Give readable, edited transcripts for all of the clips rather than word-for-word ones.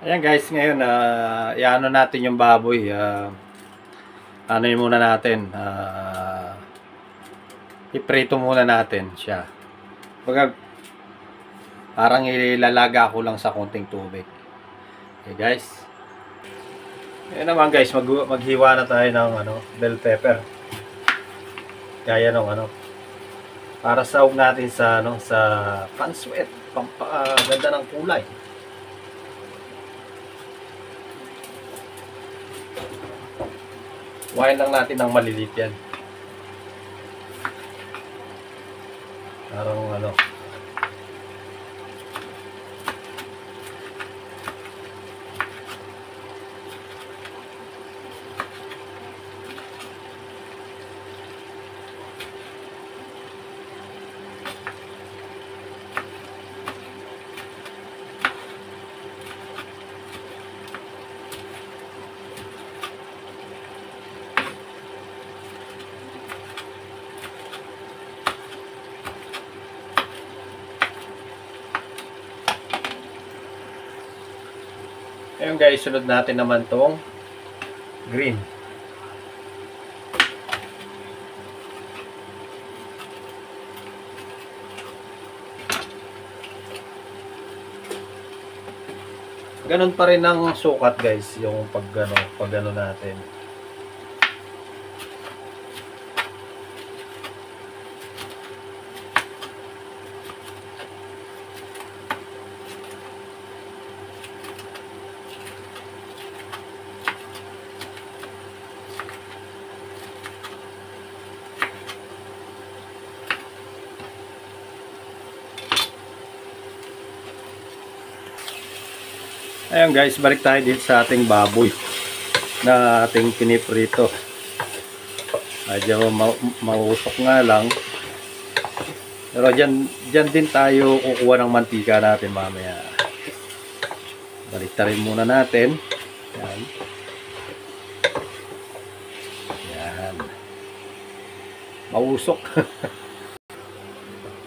Ayan guys, ngayon iano natin yung baboy. Ano yun muna natin, iprito muna natin siya. Baga, parang ilalaga ko lang sa konting tubig. Okay guys. Ayan naman guys, maghiwa na tayo ng bell pepper. Gaya ng para sahog natin sa sa panswet, ganda ng kulay. Kuhain lang natin ng maliliit yan. Parang ayun guys, sunod natin naman tong green. Ganon pa rin ang sukat guys, yung pag natin. Ayun guys, balik tayo dito sa ating baboy na ating piniprito. Medyo mausok nga lang. Pero dyan din tayo kukuha ng mantika natin mamaya. Balik rin muna natin. Yan. Yan. Mausok.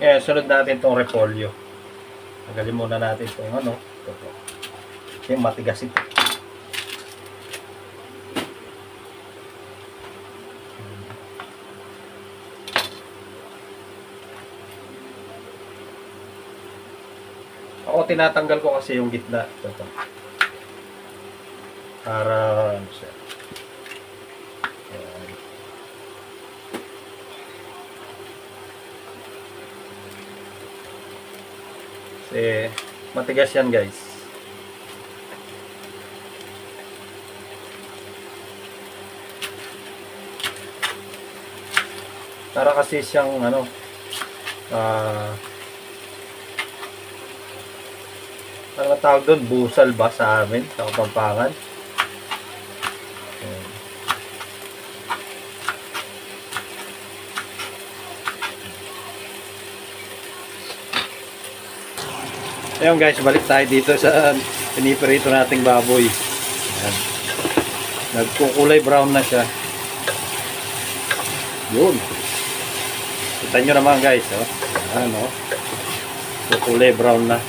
Ngayon, sunod natin itong repolyo. Tagalin muna natin itong ito. Yung matigas ito. Ako tinatanggal ko kasi yung gitna. Ito. Para siya. Ayan. Kasi matigas yan guys. Para kasi siyang ano tawag doon, busal ba sa amin sa Kapampangan. Ayun guys, balik tayo dito sa piniprito nating baboy. Ayan. Nagkukulay brown na siya. Yun. Kita nyo naman guys, kulay brown na.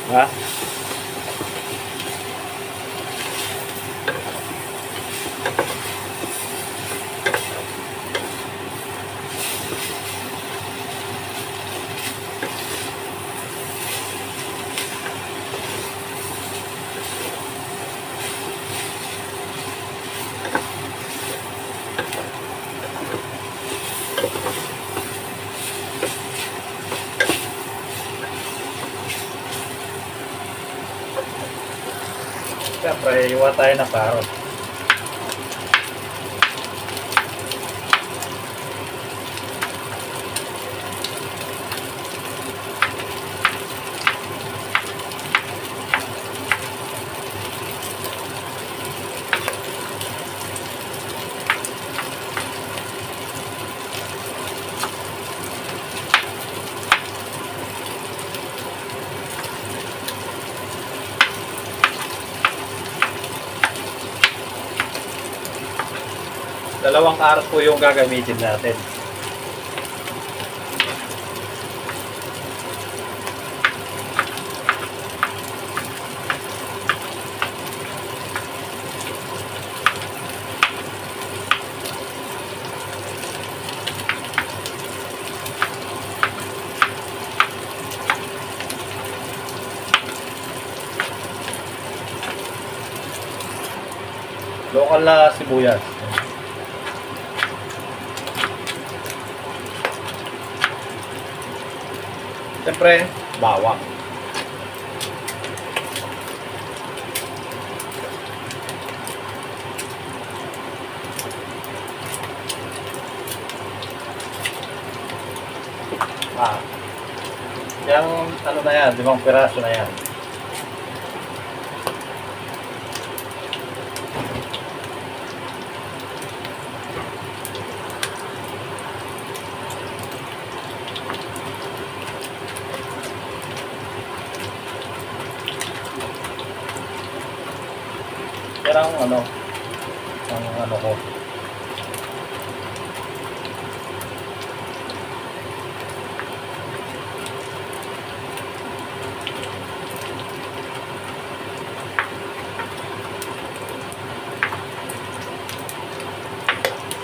Ha? Siyempre, iwa tayo ng karot. Dalawang karot po yung gagamitin natin. Local na sibuyas. Siyempre, bawang. Yung ano na yan, 5 piraso na yan. Pero ang ano ko.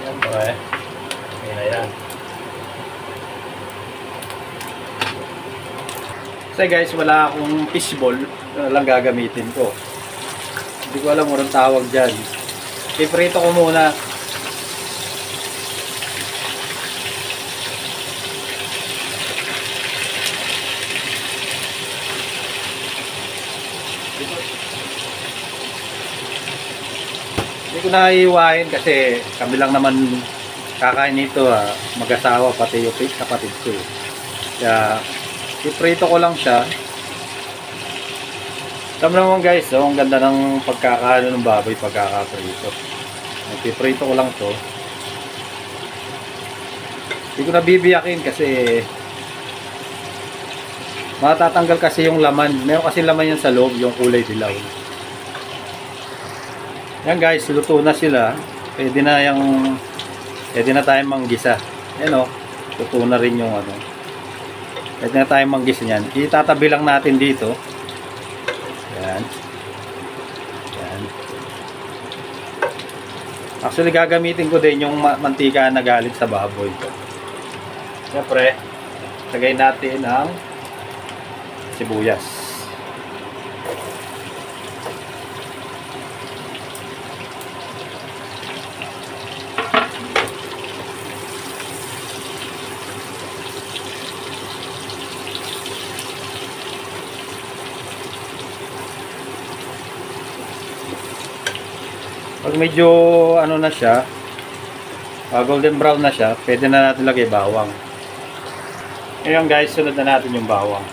Siyempre, okay na yan. Kasi guys, wala akong fishball na lang gagamitin ko. Hindi ko alam anong tawag dyan. Iprito ko muna. Hindi ko na iiwain kasi kami lang naman kakain nito, mag-asawa pati yung kapatid ko. Kaya iprito ko lang siya. Tama naman guys, ang ganda ng pagkakaano ng baboy pagkakaprito. Iprito ko lang to. Hindi ko na bibiyakin kasi matatanggal kasi yung laman. Meron kasi laman yan sa loob, yung kulay dilaw. Yan guys, luto na sila. Pwede na tayong manggisa. Yan o, luto na rin yung ano. Pwede na tayong manggisa niyan. Itatabi lang natin dito. Yan. Yan. Actually, gagamitin ko din yung mantika na galing sa baboy. Siyempre, lagay natin ang sibuyas. Pag medyo ano na siya, golden brown na siya, pwede na natin lagay bawang. Ngayon guys, sunod na natin yung bawang.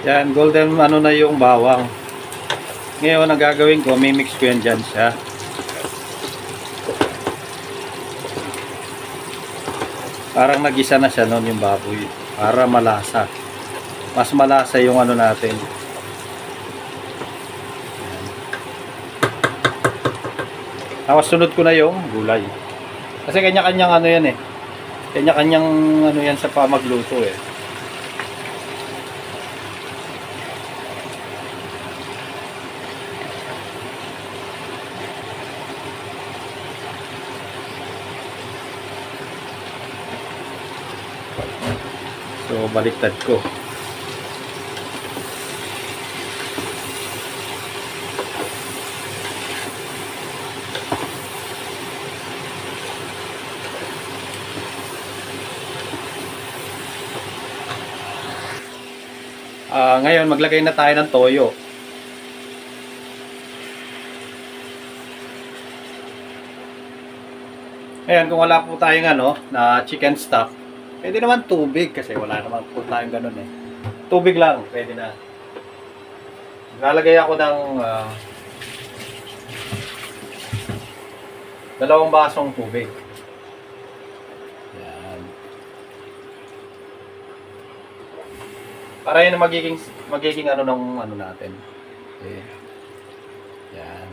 Yan, golden ano na yung bawang. Ngayon, ang gagawin ko, may mix ko yan dyan siya. Parang nagisa na siya noon yung baboy. Para malasa. Mas malasa yung ano natin. Tapos sunod ko na yung gulay. Kasi kanya-kanyang ano yan eh. Kanya-kanyang ano yan sa pamagluto eh. So, baliktad ko. Ngayon, maglagay na tayo ng toyo. Ngayon, kung wala po tayong na chicken stock, pwede naman tubig kasi wala naman po tayong ganun eh. Tubig lang, pwede na. Lalagay ako ng 2 basong tubig. Yan. Para yun magiging ano ng ano natin. Okay. Yan.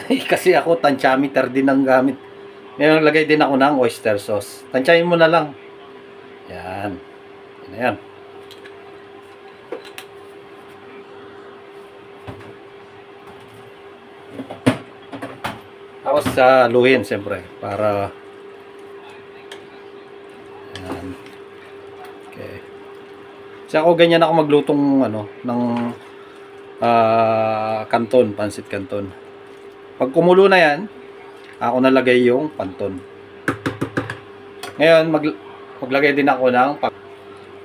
Kasi ako tantiameter din ang gamit. Ngayon lagay din ako ng oyster sauce. Tansyahin mo na lang. Yan. Yan na yan. Tapos sa luhin siyempre para yan. Okay. Kasi ako ganyan ako maglutong ano ng kanton, pansit kanton. Pag kumulo na yan, ako nalagay yung panton. Ngayon maglagay din ako ng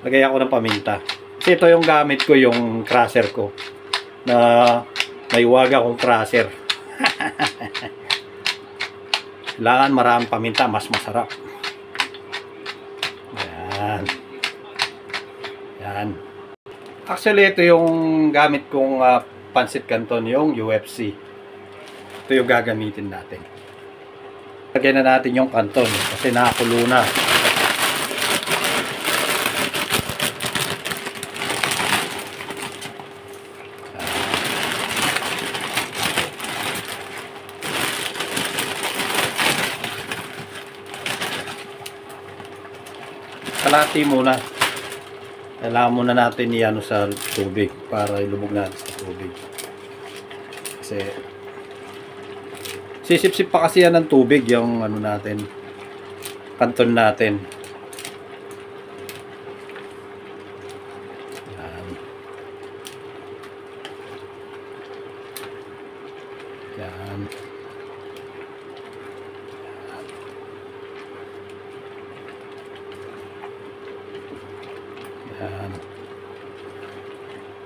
lagay ako ng paminta. Kasi ito yung gamit ko, yung crusher ko na may waga akong crusher. Kailangan maraming paminta, mas masarap. Yan. Yan. Actually, ito yung gamit kong pansit canton, yung UFC. Ito yung gagamitin natin. Lagyan na natin yung canton kasi nakakulo na. Kalahati muna. Kailangan muna natin i-ano sa tubig para ilubog natin sa tubig. Kasi sisip-sip pa kasi yan ng tubig yung ano natin, kanton natin. Yan. Yan. Yan.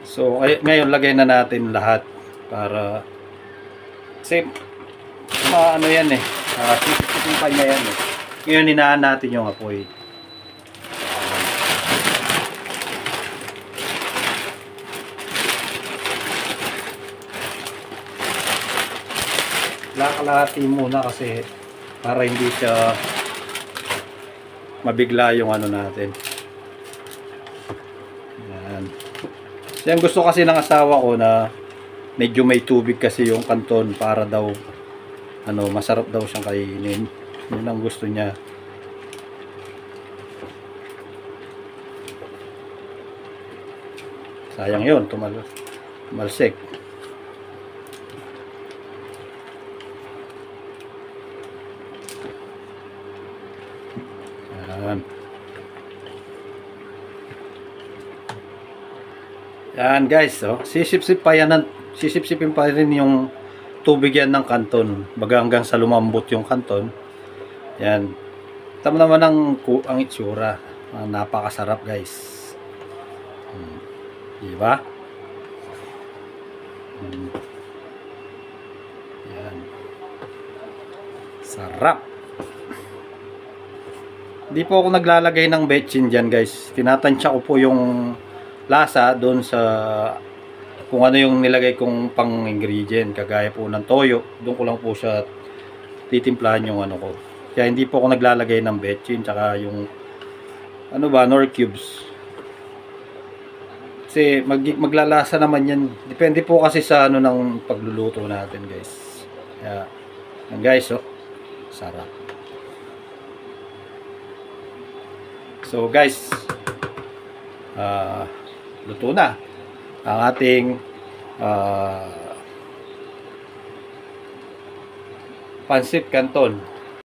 So, ngayon lagay na natin lahat para kasi ano yan eh. Sisip-sipin pa niya yan eh. Ngayon hinaan natin yung apoy. Kalahati muna kasi para hindi siya mabigla yung ano natin. Yan. Yan gusto kasi ng asawa ko na medyo may tubig kasi yung kanton para daw ano, masarap daw siyang kainin. Yun ang gusto niya. Sayang yun, tumalsik. Yan. Yan guys, oh. Sisip-sip pa yan, sisip-sipin pa rin yung tubig yan ng kanton. Baga hanggang sa lumambot yung kanton. Yan. Tama naman ang itsura. Napakasarap guys. Diba? Yan. Sarap. Hindi po ako naglalagay ng betchin dyan guys. Tinatansya ko po yung lasa doon sa kung ano yung nilagay kong pang ingredient. Kagaya po ng toyo. Doon ko lang po siya titimplahan yung ano ko. Kaya hindi po ako naglalagay ng betchin. Tsaka yung ano ba, nor cubes. Kasi maglalasa naman yan. Depende po kasi sa ano ng pagluluto natin guys. Kaya yan guys, oh. Sarap. So guys, luto na ang ating pansit canton.